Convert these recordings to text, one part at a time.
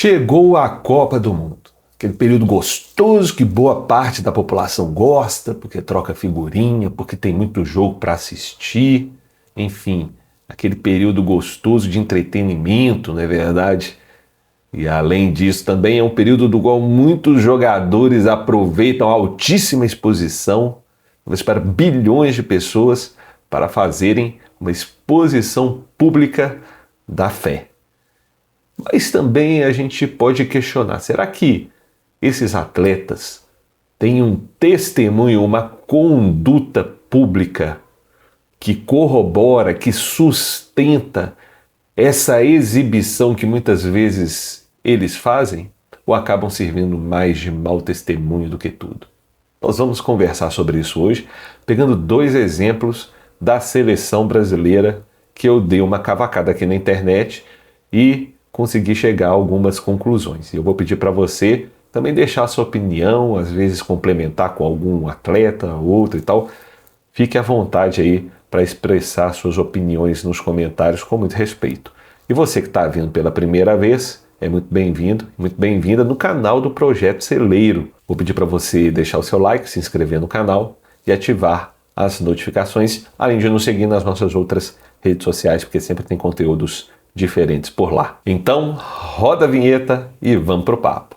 Chegou a Copa do Mundo, aquele período gostoso que boa parte da população gosta, porque troca figurinha, porque tem muito jogo para assistir, enfim, aquele período gostoso de entretenimento, não é verdade? E além disso, também é um período do qual muitos jogadores aproveitam a altíssima exposição, talvez para bilhões de pessoas, para fazerem uma exposição pública da fé. Mas também a gente pode questionar, será que esses atletas têm um testemunho, uma conduta pública que corrobora, que sustenta essa exibição que muitas vezes eles fazem? Ou acabam servindo mais de mau testemunho do que tudo? Nós vamos conversar sobre isso hoje, pegando dois exemplos da seleção brasileira que eu dei uma cavacada aqui na internet e consegui chegar a algumas conclusões. E eu vou pedir para você também deixar a sua opinião, às vezes complementar com algum atleta, outro e tal. Fique à vontade aí para expressar suas opiniões nos comentários com muito respeito. E você que está vindo pela primeira vez, é muito bem-vindo, muito bem-vinda no canal do Projeto Celeiro. Vou pedir para você deixar o seu like, se inscrever no canal e ativar as notificações, além de nos seguir nas nossas outras redes sociais, porque sempre tem conteúdos diferentes por lá. Então, roda a vinheta e vamos pro papo.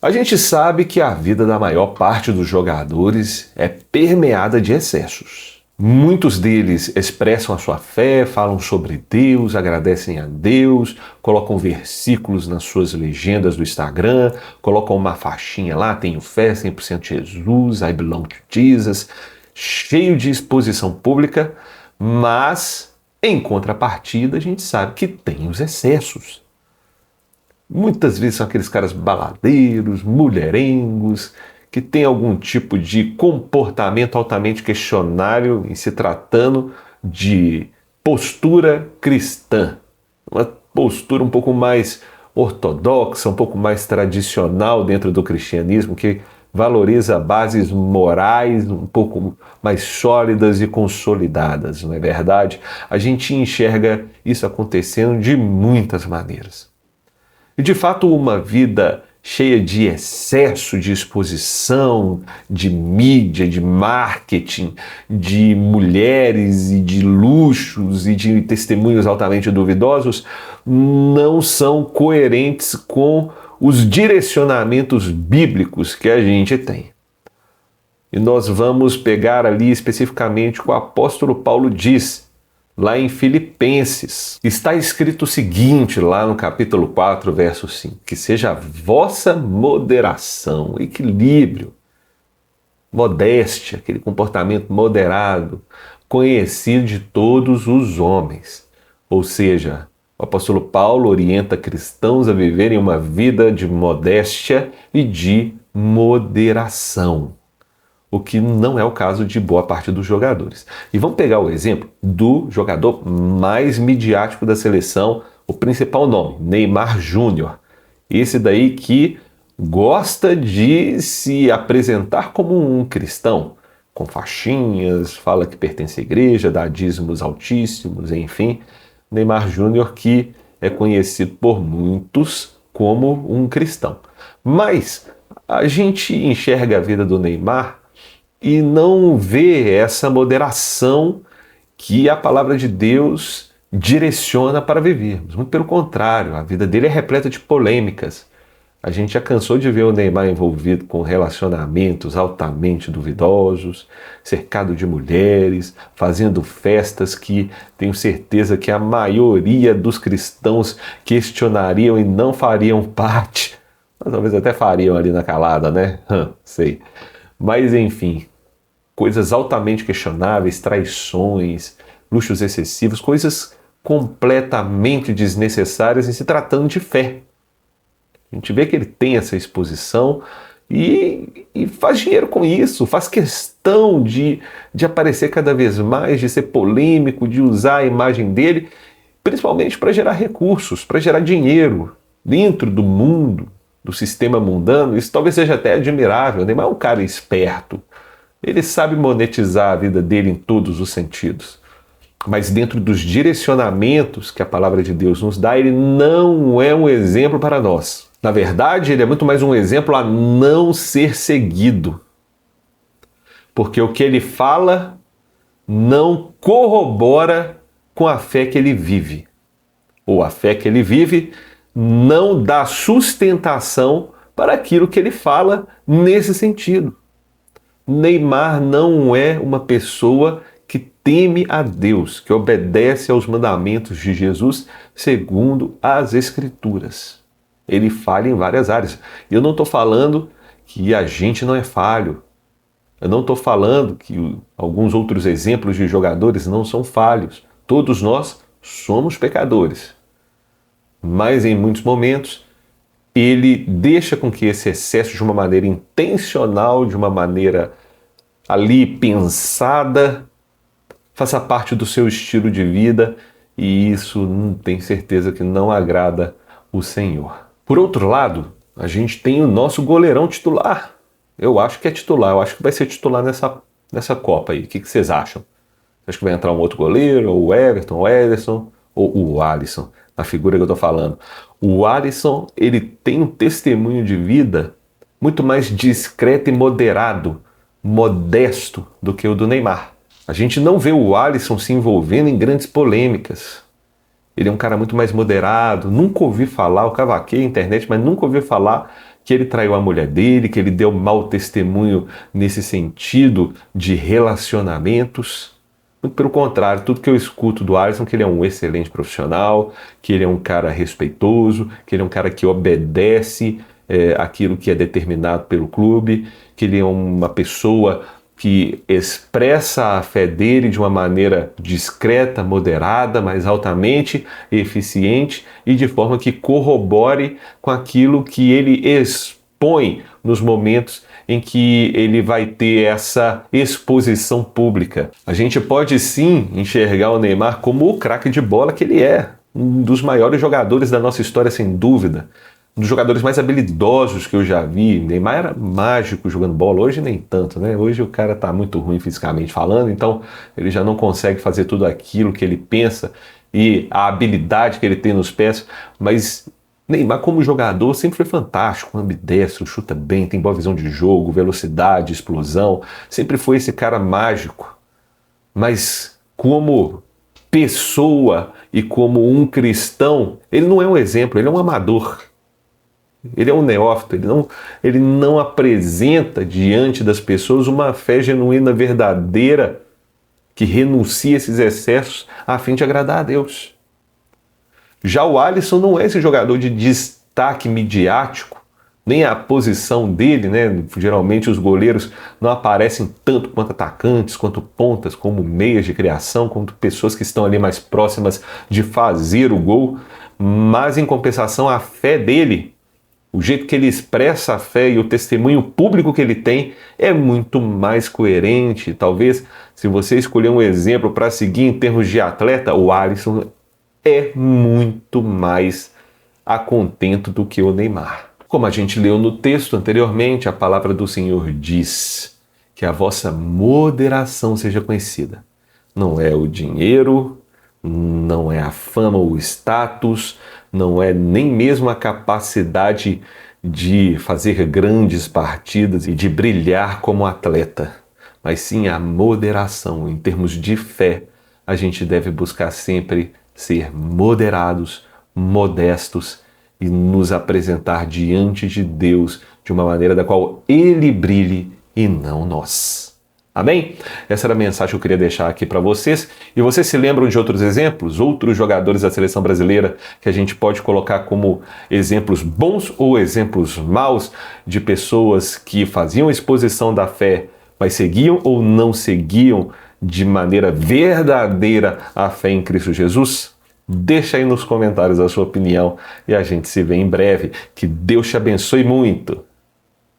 A gente sabe que a vida da maior parte dos jogadores é permeada de excessos. Muitos deles expressam a sua fé, falam sobre Deus, agradecem a Deus, colocam versículos nas suas legendas do Instagram, colocam uma faixinha lá, tenho fé, 100% Jesus, I belong to Jesus, cheio de exposição pública, mas em contrapartida a gente sabe que tem os excessos. Muitas vezes são aqueles caras baladeiros, mulherengos, que tem algum tipo de comportamento altamente questionável em se tratando de postura cristã. Uma postura um pouco mais ortodoxa, um pouco mais tradicional dentro do cristianismo, que valoriza bases morais um pouco mais sólidas e consolidadas, não é verdade? A gente enxerga isso acontecendo de muitas maneiras. E de fato uma vida cheia de excesso de exposição, de mídia, de marketing, de mulheres e de luxos e de testemunhos altamente duvidosos, não são coerentes com os direcionamentos bíblicos que a gente tem. E nós vamos pegar ali especificamente o que o apóstolo Paulo diz, lá em Filipenses. Está escrito o seguinte, lá no capítulo 4, verso 5, que seja a vossa moderação, equilíbrio, modéstia, aquele comportamento moderado, conhecido de todos os homens. Ou seja, o apóstolo Paulo orienta cristãos a viverem uma vida de modéstia e de moderação, o que não é o caso de boa parte dos jogadores. E vamos pegar o exemplo do jogador mais midiático da seleção, o principal nome, Neymar Júnior. Esse daí que gosta de se apresentar como um cristão, com faixinhas, fala que pertence à igreja, dá dízimos altíssimos, enfim. Neymar Júnior que é conhecido por muitos como um cristão. Mas a gente enxerga a vida do Neymar e não vê essa moderação que a palavra de Deus direciona para vivermos. Muito pelo contrário, a vida dele é repleta de polêmicas. A gente já cansou de ver o Neymar envolvido com relacionamentos altamente duvidosos, cercado de mulheres, fazendo festas que tenho certeza que a maioria dos cristãos questionariam e não fariam parte, mas talvez até fariam ali na calada, né? Sei. Mas enfim, coisas altamente questionáveis, traições, luxos excessivos, coisas completamente desnecessárias em se tratando de fé. A gente vê que ele tem essa exposição e faz dinheiro com isso, faz questão de aparecer cada vez mais, de ser polêmico, de usar a imagem dele, principalmente para gerar recursos, para gerar dinheiro dentro do mundo, do sistema mundano. Isso talvez seja até admirável. O Neymar é um cara esperto, Ele sabe monetizar a vida dele em todos os sentidos. Mas dentro dos direcionamentos que a palavra de Deus nos dá, ele não é um exemplo para nós. Na verdade, ele é muito mais um exemplo a não ser seguido. Porque o que ele fala não corrobora com a fé que ele vive. Ou a fé que ele vive não dá sustentação para aquilo que ele fala nesse sentido. Neymar não é uma pessoa que teme a Deus, que obedece aos mandamentos de Jesus segundo as Escrituras. Ele falha em várias áreas. Eu não estou falando que a gente não é falho. Eu não estou falando que alguns outros exemplos de jogadores não são falhos. Todos nós somos pecadores. Mas em muitos momentos ele deixa com que esse excesso de uma maneira intencional, de uma maneira ali pensada, faça parte do seu estilo de vida, e isso tenho certeza que não agrada o Senhor. Por outro lado, a gente tem o nosso goleirão titular. Eu acho que é titular, eu acho que vai ser titular nessa Copa aí. O que vocês acham? Acho que vai entrar um outro goleiro, ou o Everton, o Ederson, ou o Alisson, na figura que eu estou falando. O Alisson, ele tem um testemunho de vida muito mais discreto e moderado, modesto do que o do Neymar. A gente não vê o Alisson se envolvendo em grandes polêmicas. Ele é um cara muito mais moderado. Nunca ouvi falar, eu cavaquei a internet, mas nunca ouvi falar que ele traiu a mulher dele, que ele deu mau testemunho nesse sentido de relacionamentos. Muito pelo contrário, tudo que eu escuto do Alisson é que ele é um excelente profissional, que ele é um cara respeitoso, que ele é um cara que obedece aquilo que é determinado pelo clube, que ele é uma pessoa que expressa a fé dele de uma maneira discreta, moderada, mas altamente eficiente e de forma que corrobore com aquilo que ele expõe nos momentos em que ele vai ter essa exposição pública. A gente pode sim enxergar o Neymar como o craque de bola que ele é, um dos maiores jogadores da nossa história, sem dúvida. Um dos jogadores mais habilidosos que eu já vi. Neymar era mágico jogando bola, hoje nem tanto, né? Hoje o cara tá muito ruim fisicamente falando, então ele já não consegue fazer tudo aquilo que ele pensa e a habilidade que ele tem nos pés, mas Neymar como jogador sempre foi fantástico, ambidestro, chuta bem, tem boa visão de jogo, velocidade, explosão, sempre foi esse cara mágico. Mas como pessoa e como um cristão, ele não é um exemplo, ele é um amador. Ele é um neófito, ele não apresenta diante das pessoas uma fé genuína, verdadeira, que renuncia a esses excessos a fim de agradar a Deus. Já o Alisson não é esse jogador de destaque midiático, nem a posição dele, né? Geralmente os goleiros não aparecem tanto quanto atacantes, quanto pontas, como meias de criação, quanto pessoas que estão ali mais próximas de fazer o gol, mas em compensação a fé dele, o jeito que ele expressa a fé e o testemunho público que ele tem é muito mais coerente. Talvez, se você escolher um exemplo para seguir em termos de atleta, o Alisson é muito mais a contento do que o Neymar. Como a gente leu no texto anteriormente, a palavra do Senhor diz que a vossa moderação seja conhecida. Não é o dinheiro, não é a fama ou o status, não é nem mesmo a capacidade de fazer grandes partidas e de brilhar como atleta, mas sim a moderação. Em termos de fé, a gente deve buscar sempre ser moderados, modestos e nos apresentar diante de Deus de uma maneira da qual Ele brilhe e não nós. Amém? Essa era a mensagem que eu queria deixar aqui para vocês. E vocês se lembram de outros exemplos? Outros jogadores da seleção brasileira que a gente pode colocar como exemplos bons ou exemplos maus de pessoas que faziam exposição da fé, mas seguiam ou não seguiam de maneira verdadeira a fé em Cristo Jesus? Deixa aí nos comentários a sua opinião e a gente se vê em breve. Que Deus te abençoe muito!